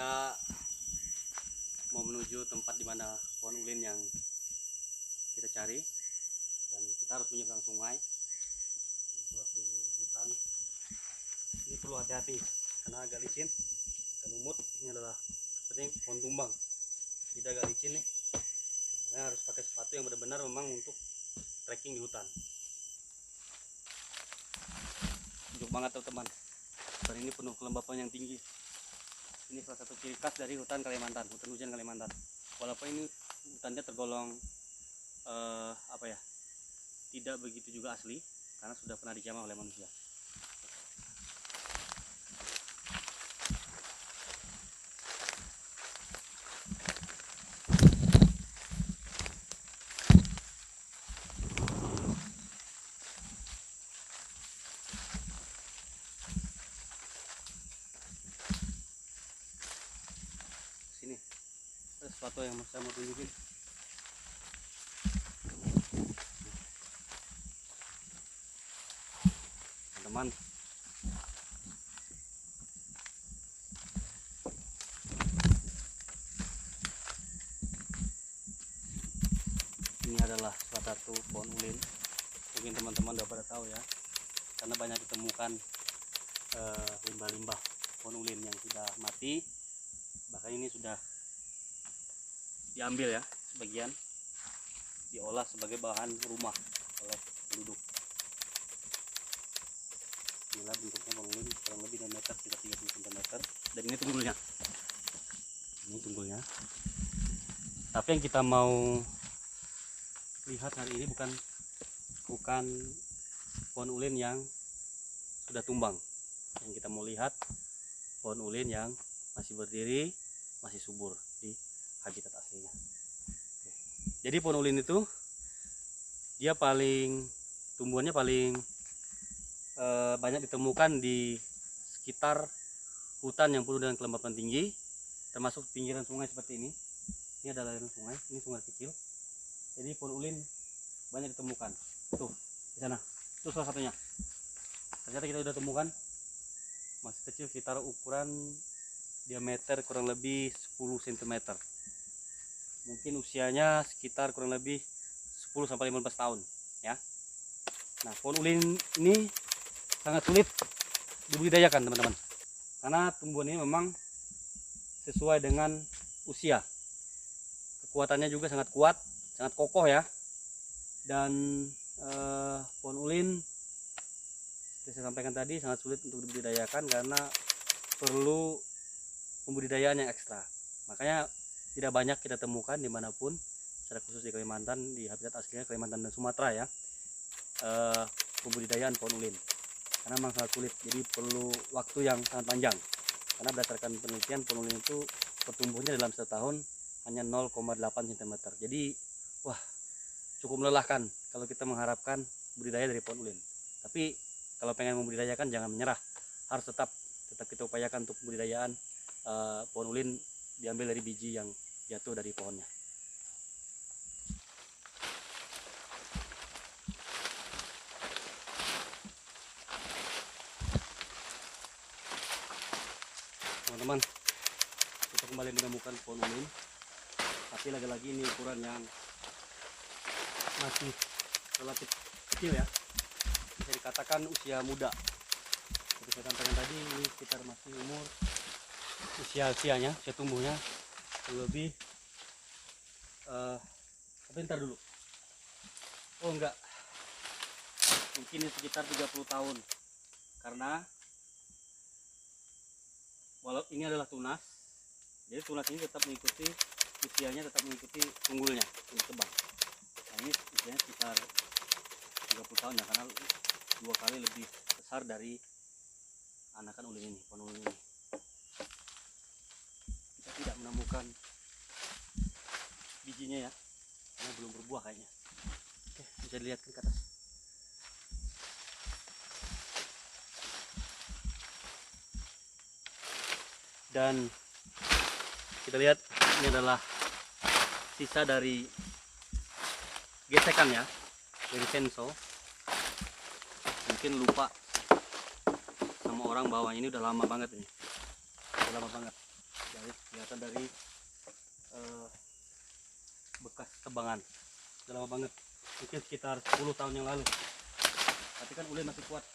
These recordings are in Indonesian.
kita mau menuju tempat di mana pohon ulin yang kita cari, dan kita harus menyeberang sungai di suatu hutan. Ini perlu hati-hati karena agak licin, agak lumut. Ini adalah seperti pohon tumbang, tidak agak licin nih. Makanya harus pakai sepatu yang benar-benar memang untuk trekking di hutan. Sejuk banget teman-teman, dan ini penuh kelembapan yang tinggi. Ini salah satu ciri khas dari hutan Kalimantan, hutan hujan Kalimantan. Walaupun ini hutannya tergolong tidak begitu juga asli, karena sudah pernah dijamah oleh manusia. Sini ada sesuatu yang saya mau tunjukin. Teman-teman, ini adalah salah satu pohon ulin. Mungkin teman-teman udah pada tahu ya, karena banyak ditemukan limbah-limbah pohon ulin yang sudah mati. Bahkan ini sudah diambil ya, sebagian diolah sebagai bahan rumah oleh penduduk. Inilah bentuknya pohon ulin, kurang lebih diameter sekitar 30 cm. Dan ini tunggulnya. Ini tunggulnya. Tapi yang kita mau lihat hari ini bukan pohon ulin yang sudah tumbang. Yang kita mau lihat pohon ulin yang masih berdiri, masih subur di habitat aslinya. Oke. Jadi pohon ulin itu dia tumbuhannya paling banyak ditemukan di sekitar hutan yang penuh dengan kelembapan tinggi, termasuk pinggiran sungai seperti ini. Ini adalah aliran sungai, ini sungai kecil. Jadi pohon ulin banyak ditemukan. Tuh, di sana. Itu salah satunya. Ternyata kita sudah temukan masih kecil, sekitar ukuran diameter kurang lebih 10 cm. Mungkin usianya sekitar kurang lebih 10 sampai 15 tahun, ya. Nah, pohon ulin ini sangat sulit dibudidayakan, teman-teman. Karena tumbuhan ini memang sesuai dengan usia. Kekuatannya juga sangat kuat, sangat kokoh ya. Dan pohon ulin seperti saya sampaikan tadi sangat sulit untuk dibudidayakan karena perlu pembudidayaan yang ekstra. Makanya tidak banyak kita temukan dimanapun, secara khusus di Kalimantan, di habitat aslinya Kalimantan dan Sumatera ya, pembudidayaan pohon ulin. Karena memang sangat sulit, jadi perlu waktu yang sangat panjang. Karena berdasarkan penelitian, pohon ulin itu pertumbuhannya dalam setahun hanya 0,8 cm. Jadi wah, cukup melelahkan kalau kita mengharapkan budidaya dari pohon ulin. Tapi kalau pengen membudidayakan jangan menyerah, harus tetap kita upayakan untuk budidayaan pohon ulin diambil dari biji yang jatuh dari pohonnya. Teman-teman, kita kembali menemukan pohon ulin, tapi lagi-lagi ini ukuran yang masih relatif kecil ya, bisa dikatakan usia muda. Seperti saya sampaikan tadi, ini sekitar masih umur usia tumbuhnya lebih bentar dulu, oh enggak, mungkin sekitar 30 tahun, karena walau ini adalah tunas, jadi tunas ini tetap mengikuti usianya, tetap mengikuti tunggulnya untuk tebang. Nah, ini usianya sekitar 30 tahun ya, karena 2 kali lebih besar dari anakan ulin ini, pohon ulin ini. Kita tidak menemukan bijinya ya, karena belum berbuah kayaknya. Oke, bisa dilihat ke atas. Dan kita lihat ini adalah sisa dari gesekan ya, dari senso. Mungkin lupa sama orang bahwa ini udah lama banget ini, udah lama banget kelihatan dari bekas tebangan. Sudah lama banget, mungkin sekitar 10 tahun yang lalu, tapi kan ulin masih kuat.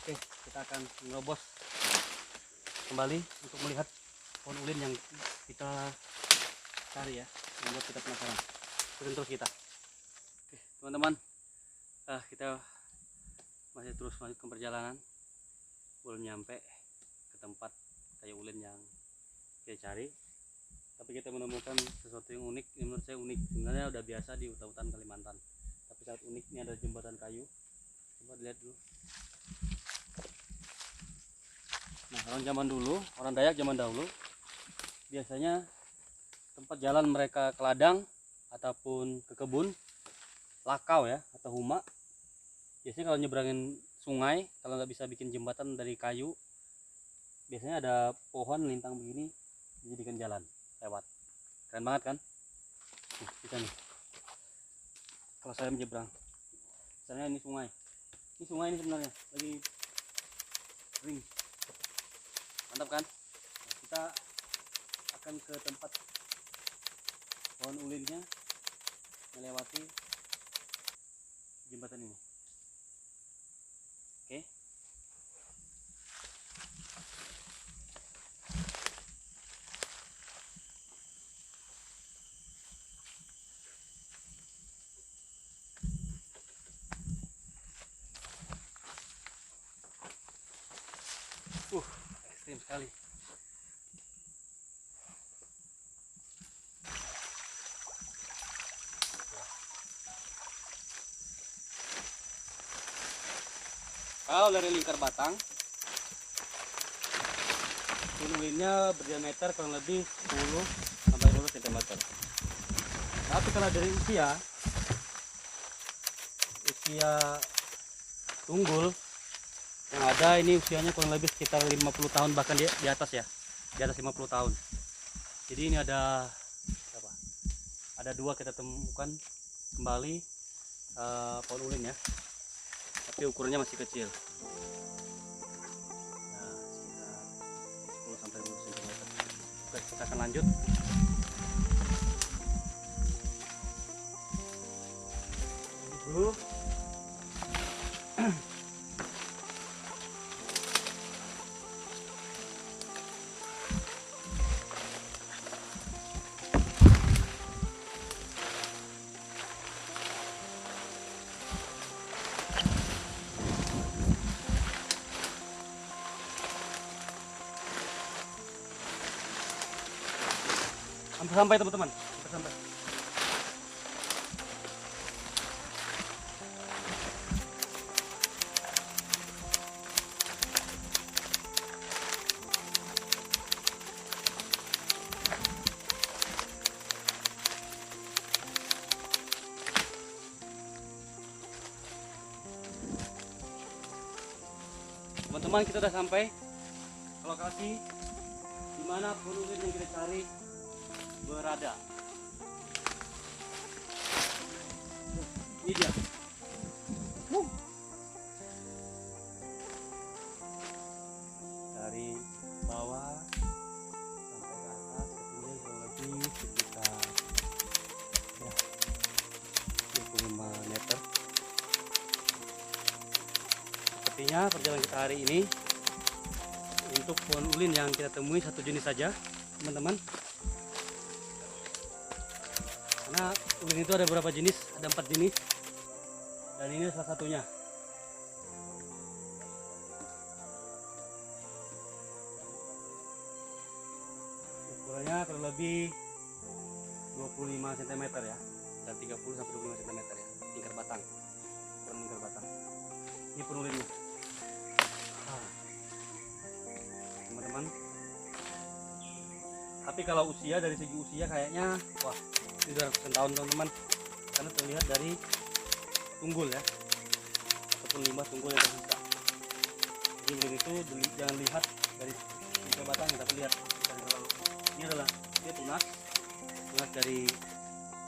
Oke, kita akan menerobos kembali untuk melihat pohon ulin yang kita cari ya, membuat kita penasaran. Ikutin terus kita. Oke teman-teman, kita masih terus melanjutkan perjalanan, belum nyampe ke tempat kayu ulin yang kita cari, tapi kita menemukan sesuatu yang unik. Ini menurut saya unik, sebenarnya udah biasa di hutan-hutan Kalimantan, tapi sangat unik. Ini ada jembatan kayu, coba dilihat dulu. Nah, orang zaman dulu, orang Dayak zaman dahulu, biasanya tempat jalan mereka ke ladang ataupun ke kebun, lakau ya, atau huma. Biasanya kalau nyebrangin sungai, kalau nggak bisa bikin jembatan dari kayu, biasanya ada pohon lintang begini, dijadikan jalan lewat. Keren banget kan? Nah, kita nih, kalau saya menyeberang, misalnya ini sungai. Ini sungai ini sebenarnya lagi kering. Mantap kan? Nah, kita akan ke tempat pohon ulinnya melewati jembatan ini. Oke. Ekstrim sekali. Kalau dari lingkar batang, pohon ulinnya berdiameter kurang lebih 10 sampai 20 cm. Tapi kalau dari usia tunggul yang ada, ini usianya kurang lebih sekitar 50 tahun, bahkan di atas ya, di atas 50 tahun. Jadi ini ada apa? Ada dua kita temukan kembali pohon ulin ya, tapi ukurannya masih kecil. Nah, sekitar 10 sampai 20 cm. Oke, kita akan lanjut. Dulu hampir sampai teman-teman, hampir sampai. Teman-teman, kita udah sampai ke lokasi di mana pohon ulin yang kita cari berada. Ini dia. Dari bawah sampai ke atas, ketinggian kurang lebih sekitar ya, 25 meter. Sepertinya perjalanan kita hari ini untuk pohon ulin yang kita temui satu jenis saja, teman-teman. Karena ulin itu ada beberapa jenis, ada 4 jenis, dan ini salah satunya. Ukurannya kurang lebih 25 cm ya, dan 30 sampai 25 cm ya, lingkar batang, ukuran lingkar batang. Ini pohon ulinnya, teman-teman. Tapi kalau usia, dari segi usia kayaknya wah, sudah ratusan tahun teman-teman, karena terlihat dari tunggul ya, ataupun limbah tunggul yang tersisa. Jadi ulin itu jangan lihat dari lingkar batangnya, tapi lihat dari lalu. Ini adalah dia tunas dari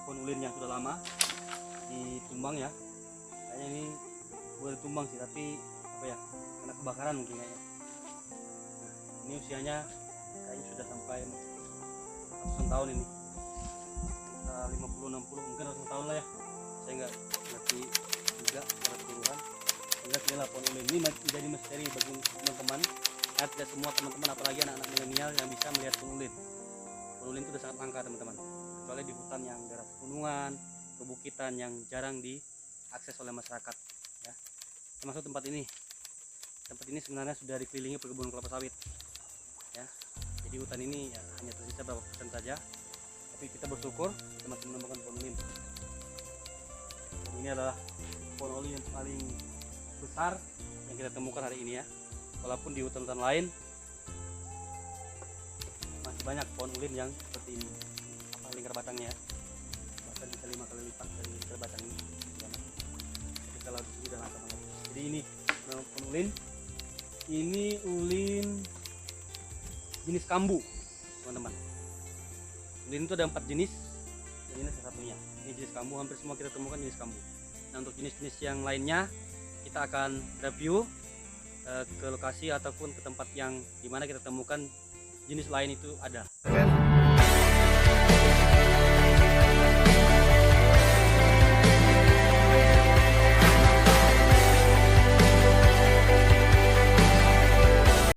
pohon ulin yang sudah lama ditumbang ya. Kayaknya ini bukan ditumbang sih, tapi apa ya, karena kebakaran mungkin kayaknya. Nah, ini usianya kayaknya sudah sampai ratusan tahun ini, 50-60 mungkin ratusan tahun lah ya, saya nggak ngerti juga secara keseluruhan. Jelas inilah pohon ulin ini menjadi misteri bagi teman-teman, karena tidak semua teman-teman apalagi anak-anak milenial yang bisa melihat pohon ulin. Pohon ulin itu sudah sangat langka teman-teman, kecuali di hutan yang daerah pegunungan, perbukitan yang jarang diakses oleh masyarakat ya. Termasuk tempat ini. Tempat ini sebenarnya sudah dikelilingi perkebunan kelapa sawit ya. Jadi hutan ini ya, hanya tersisa beberapa persen saja, tapi kita bersyukur kita masih menemukan pohon ulin. Ini adalah pohon ulin yang paling besar yang kita temukan hari ini ya. Walaupun di hutan-hutan lain masih banyak pohon ulin yang seperti ini, lingkar batangnya, bahkan bisa 5 kali lipat dari lingkar batang ini. Jadi kalau di sini udah langka banget. Jadi ini pohon ulin. Ini ulin jenis kambu, teman-teman. Ulin itu ada 4 jenis, dan ini salah satunya. Ini jenis kambu, hampir semua kita temukan jenis kambu. Nah, untuk jenis-jenis yang lainnya kita akan review ke lokasi ataupun ke tempat yang dimana kita temukan jenis lain itu ada.